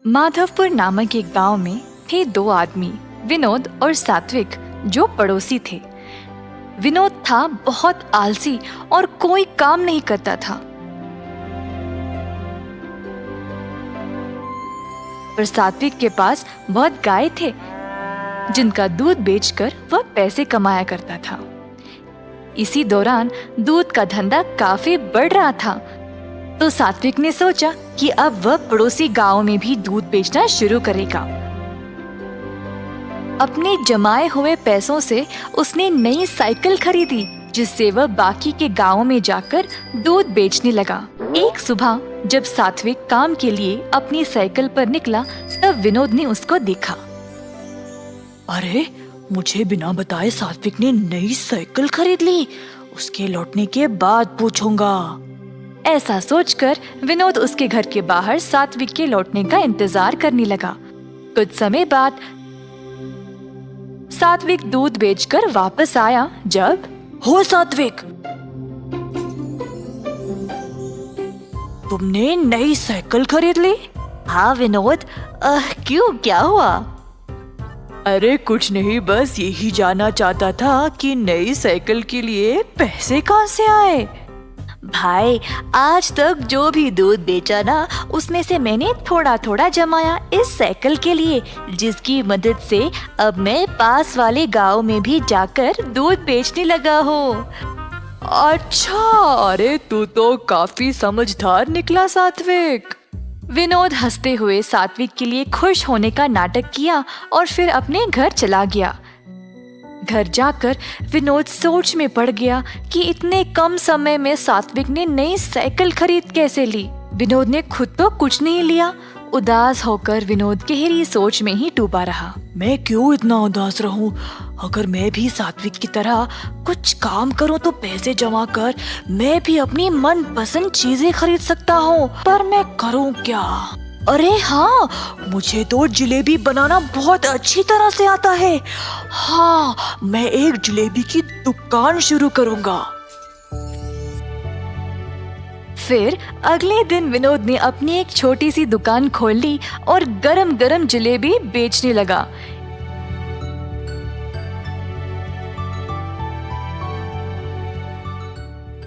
माधवपुर नामक एक गांव में थे दो आदमी, विनोद और सात्विक, जो पड़ोसी थे। विनोद था बहुत आलसी और कोई काम नहीं करता था। पर सात्विक के पास बहुत गाय थे, जिनका दूध बेचकर वह पैसे कमाया करता था। इसी दौरान दूध का धंधा काफी बढ़ रहा था, तो सात्विक ने सोचा कि अब वह पड़ोसी गांव में भी दूध बेचना शुरू करेगा। अपने जमाए हुए पैसों से उसने नई साइकिल खरीदी, जिससे वह बाकी के गांवों में जाकर दूध बेचने लगा। एक सुबह जब सात्विक काम के लिए अपनी साइकिल पर निकला, तब विनोद ने उसको देखा। अरे, मुझे बिना बताए सात्विक ने नई साइकिल खरीद ली। उसके लौटने के बाद पूछूंगा। ऐसा सोचकर विनोद उसके घर के बाहर सात्विक के लौटने का इंतजार करने लगा। कुछ समय बाद सात्विक दूध बेचकर वापस आया। जब हो सात्विक, तुमने नई साइकिल खरीद ली? हाँ विनोद, क्यों, क्या हुआ? अरे कुछ नहीं, बस यही जानना चाहता था कि नई साइकिल के लिए पैसे कहाँ से आए। भाई, आज तक जो भी दूध बेचा ना, उसमें से मैंने थोड़ा थोड़ा जमाया इस साइकिल के लिए, जिसकी मदद से अब मैं पास वाले गांव में भी जाकर दूध बेचने लगा हूँ। अच्छा, अरे तू तो काफी समझदार निकला सात्विक। विनोद हंसते हुए सात्विक के लिए खुश होने का नाटक किया और फिर अपने घर चला गया। घर जाकर विनोद सोच में पड़ गया कि इतने कम समय में सात्विक ने नई साइकिल खरीद कैसे ली। विनोद ने खुद तो कुछ नहीं लिया। उदास होकर विनोद गहरी सोच में ही डूबा रहा। मैं क्यों इतना उदास रहूं? अगर मैं भी सात्विक की तरह कुछ काम करूं तो पैसे जमा कर मैं भी अपनी मनपसंद चीजें खरीद सकता हूं, पर मैं करूं क्या? अरे हाँ, मुझे तो जलेबी बनाना बहुत अच्छी तरह से आता है। हाँ, मैं एक जलेबी की दुकान शुरू करूंगा। फिर अगले दिन विनोद ने अपनी एक छोटी सी दुकान खोल ली और गरम गरम जलेबी बेचने लगा।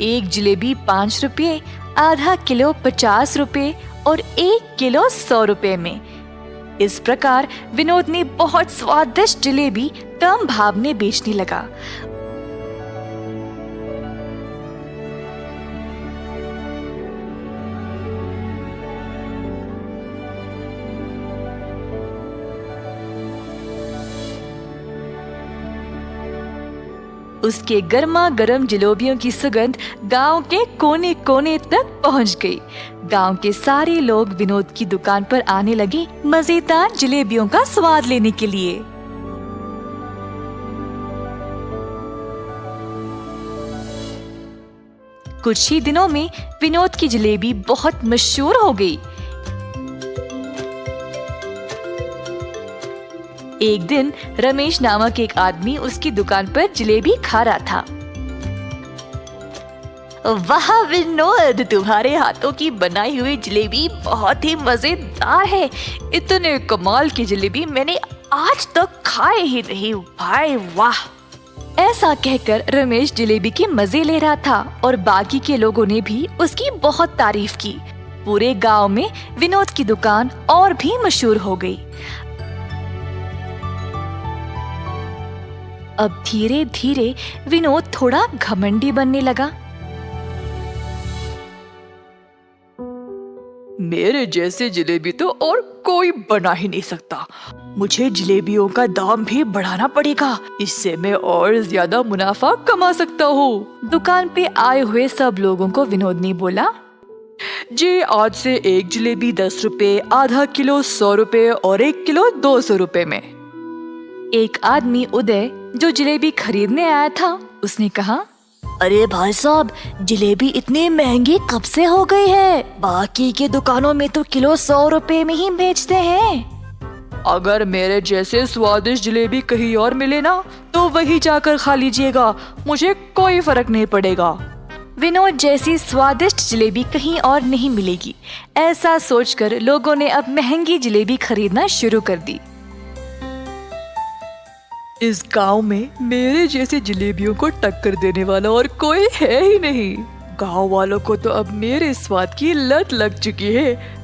एक जलेबी 5 रुपये, आधा किलो 50 रुपये और 1 किलो 100 रुपये में। इस प्रकार विनोद ने बहुत स्वादिष्ट जलेबी कम भाव में बेचने लगा। उसके गर्मा गर्म जलेबियों की सुगंध गांव के कोने कोने तक पहुंच गई। गांव के सारे लोग विनोद की दुकान पर आने लगे मजेदार जलेबियों का स्वाद लेने के लिए। कुछ ही दिनों में विनोद की जलेबी बहुत मशहूर हो गई। एक दिन रमेश नामक एक आदमी उसकी दुकान पर जलेबी खा रहा था। वाह विनोद, तुम्हारे हाथों की बनाई हुई जलेबी बहुत ही मजेदार है। इतने कमाल की जलेबी मैंने आज तक खाए ही नहीं भाई, वाह। ऐसा कहकर रमेश जलेबी के मजे ले रहा था और बाकी के लोगों ने भी उसकी बहुत तारीफ की। पूरे गांव में विनोद की दुकान और भी मशहूर हो गई। अब धीरे धीरे विनोद थोड़ा घमंडी बनने लगा। मेरे जैसे जलेबी तो और कोई बना ही नहीं सकता। मुझे जलेबियों का दाम भी बढ़ाना पड़ेगा, इससे मैं और ज्यादा मुनाफा कमा सकता हूँ। दुकान पे आए हुए सब लोगों को विनोद ने बोला, जी आज से एक जलेबी 10 रुपए, आधा किलो 100 रुपए और 1 किलो 200 रुपए में। एक आदमी उदय, जो जलेबी खरीदने आया था, उसने कहा, अरे भाई साहब, जलेबी इतनी महंगी कब से हो गई है? बाकी के दुकानों में तो किलो 100 रुपए में ही बेचते हैं। अगर मेरे जैसे स्वादिष्ट जलेबी कहीं और मिले ना, तो वही जाकर खा लीजिएगा, मुझे कोई फर्क नहीं पड़ेगा। विनोद जैसी स्वादिष्ट जलेबी कहीं और नहीं मिलेगी। ऐसा सोचकर लोगों ने अब महंगी जलेबी खरीदना शुरू कर दी। इस गांव में मेरे जैसे जलेबियों को टक्कर देने वाला और कोई है ही नहीं। गांव वालों को तो अब मेरे स्वाद की लत लग चुकी है।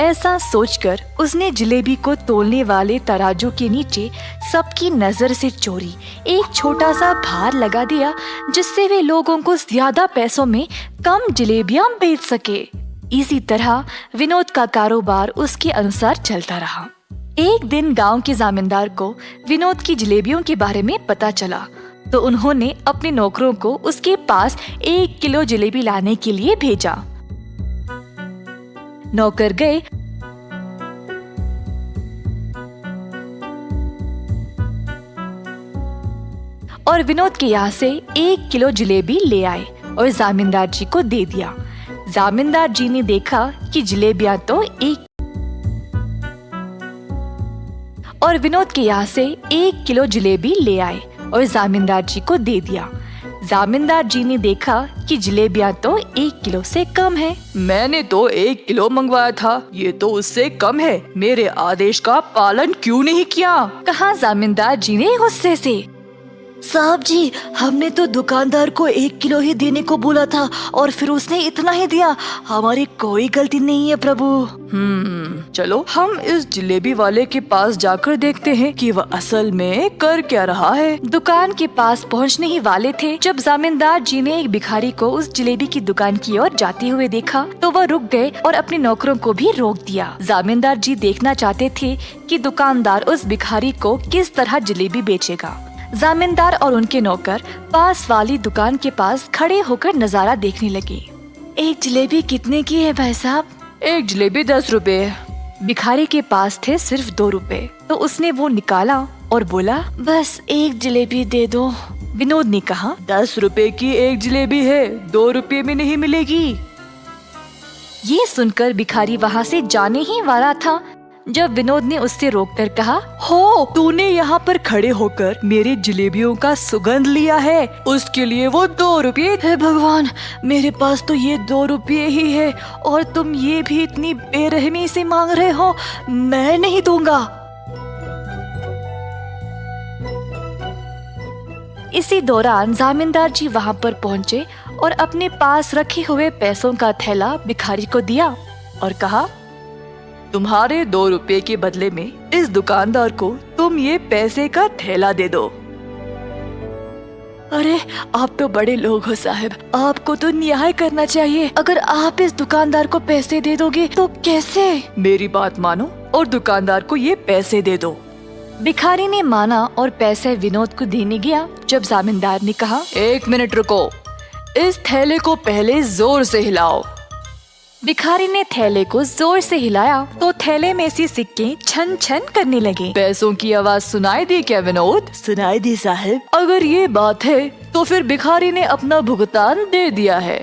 ऐसा सोचकर उसने जलेबी को तोलने वाले तराजू के नीचे सबकी नजर से चोरी एक छोटा सा भार लगा दिया, जिससे वे लोगों को ज्यादा पैसों में कम जलेबियां बेच सके। इसी तरह विनोद का कारोबार उसके अनुसार चलता रहा। एक दिन गांव के जमींदार को विनोद की जलेबियों के बारे में पता चला, तो उन्होंने अपने नौकरों को उसके पास 1 किलो जलेबी लाने के लिए भेजा। नौकर गए और विनोद के यहाँ से 1 किलो जलेबी ले आए और जमींदार जी को दे दिया। जमींदार जी ने देखा कि जलेबियां तो और विनोद के यहाँ से 1 किलो जलेबी ले आए और जमींदार जी को दे दिया। जमींदार जी ने देखा कि जलेबियां तो 1 किलो से कम है। मैंने तो 1 किलो मंगवाया था, ये तो उससे कम है। मेरे आदेश का पालन क्यों नहीं किया? कहा जमींदार जी ने गुस्से से। साहब जी, हमने तो दुकानदार को 1 किलो ही देने को बोला था और फिर उसने इतना ही दिया। हमारी कोई गलती नहीं है प्रभु। चलो हम इस जलेबी वाले के पास जाकर देखते हैं कि वह असल में कर क्या रहा है। दुकान के पास पहुंचने ही वाले थे जब जमींदार जी ने एक भिखारी को उस जलेबी की दुकान की ओर जाते हुए देखा, तो वह रुक गए और अपने नौकरों को भी रोक दिया। जमींदार जी देखना चाहते थे कि दुकानदार उस भिखारी को किस तरह जलेबी बेचेगा। जमींदार और उनके नौकर पास वाली दुकान के पास खड़े होकर नजारा देखने लगे। एक जलेबी कितने की है भाई साहब? एक जलेबी 10 रुपए है। भिखारी के पास थे सिर्फ 2 रुपए, तो उसने वो निकाला और बोला, बस एक जलेबी दे दो। विनोद ने कहा, 10 रुपए की एक जलेबी है, 2 रुपए में नहीं मिलेगी। ये सुनकर भिखारी वहाँ से जाने ही वाला था जब विनोद ने उससे रोककर कहा, हो, तूने यहाँ पर खड़े होकर मेरे जलेबियों का सुगंध लिया है, उसके लिए वो 2 रुपये। हे भगवान, मेरे पास तो ये 2 रुपये ही है और तुम ये भी इतनी बेरहमी से मांग रहे हो। मैं नहीं दूंगा। इसी दौरान जमींदार जी वहाँ पर पहुँचे और अपने पास रखे हुए पैसों का थैला भिखारी को दिया और कहा, तुम्हारे 2 रुपए के बदले में इस दुकानदार को तुम ये पैसे का थैला दे दो। अरे आप तो बड़े लोग हो साहब, आपको तो न्याय करना चाहिए। अगर आप इस दुकानदार को पैसे दे दोगे तो कैसे? मेरी बात मानो और दुकानदार को ये पैसे दे दो। भिखारी ने माना और पैसे विनोद को देने गया जब जमींदार ने कहा, 1 मिनट रुको, इस थैले को पहले जोर से हिलाओ। भिखारी ने थैले को जोर से हिलाया तो थैले में से सिक्के छन छन करने लगे। पैसों की आवाज सुनाई दी क्या विनोद? सुनाई दी साहब। अगर ये बात है तो फिर भिखारी ने अपना भुगतान दे दिया है।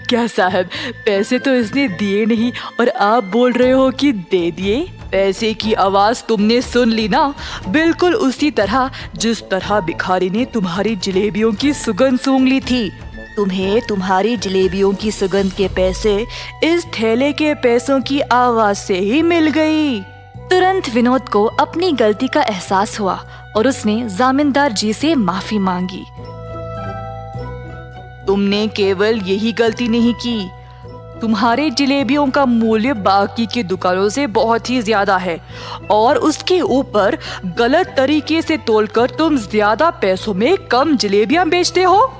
क्या साहब, पैसे तो इसने दिए नहीं और आप बोल रहे हो कि दे दिए? पैसे की आवाज तुमने सुन ली ना, बिल्कुल उसी तरह जिस तरह भिखारी ने तुम्हारी जलेबियों की सुगंध सूंघ ली थी। तुम्हें तुम्हारी जलेबियों की सुगंध के पैसे इस थैले के पैसों की आवाज से ही मिल गई। तुरंत विनोद को अपनी गलती का एहसास हुआ और उसने जमींदार जी से माफी मांगी। तुमने केवल यही गलती नहीं की, तुम्हारे जलेबियों का मूल्य बाकी की दुकानों से बहुत ही ज्यादा है और उसके ऊपर गलत तरीके से तोलकर तुम ज्यादा पैसों में कम जलेबियां बेचते हो।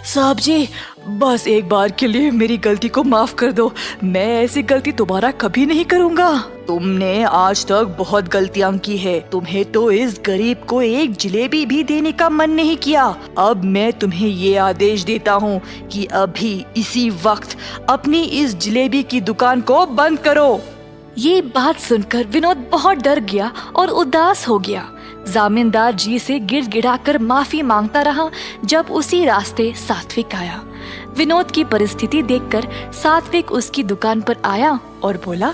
साहब जी, बस एक बार के लिए मेरी गलती को माफ कर दो। मैं ऐसी गलती दोबारा कभी नहीं करूँगा। तुमने आज तक बहुत गलतियाँ की है। तुम्हें तो इस गरीब को एक जलेबी भी देने का मन नहीं किया। अब मैं तुम्हें ये आदेश देता हूँ कि अभी इसी वक्त अपनी इस जलेबी की दुकान को बंद करो। ये बात सुनकर विनोद बहुत डर गया और उदास हो गया। जमींदार जी से गिड़गिड़ाकर माफी मांगता रहा जब उसी रास्ते सात्विक आया। विनोद की परिस्थिति देखकर सात्विक उसकी दुकान पर आया और बोला,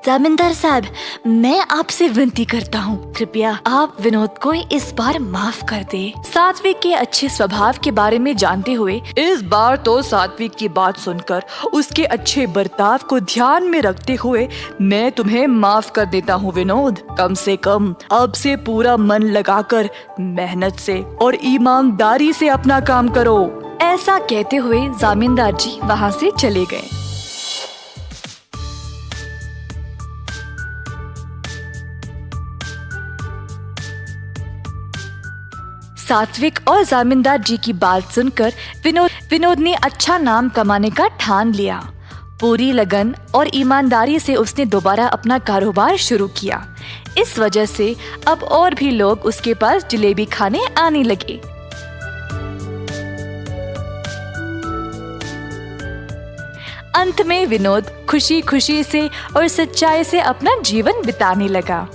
जमींदार साहब, मैं आपसे विनती करता हूँ, कृपया आप विनोद को इस बार माफ कर दे। सात्विक के अच्छे स्वभाव के बारे में जानते हुए इस बार तो सात्विक की बात सुनकर उसके अच्छे बर्ताव को ध्यान में रखते हुए मैं तुम्हें माफ कर देता हूँ विनोद। कम से कम अब से पूरा मन लगाकर मेहनत से और ईमानदारी से अपना काम करो। ऐसा कहते हुए जमींदार जी वहाँ से चले गए। सात्विक और जमींदार जी की बात सुनकर विनोद ने अच्छा नाम कमाने का ठान लिया। पूरी लगन और ईमानदारी से उसने दोबारा अपना कारोबार शुरू किया। इस वजह से अब और भी लोग उसके पास जलेबी खाने आने लगे। अंत में विनोद खुशी खुशी से और सच्चाई से अपना जीवन बिताने लगा।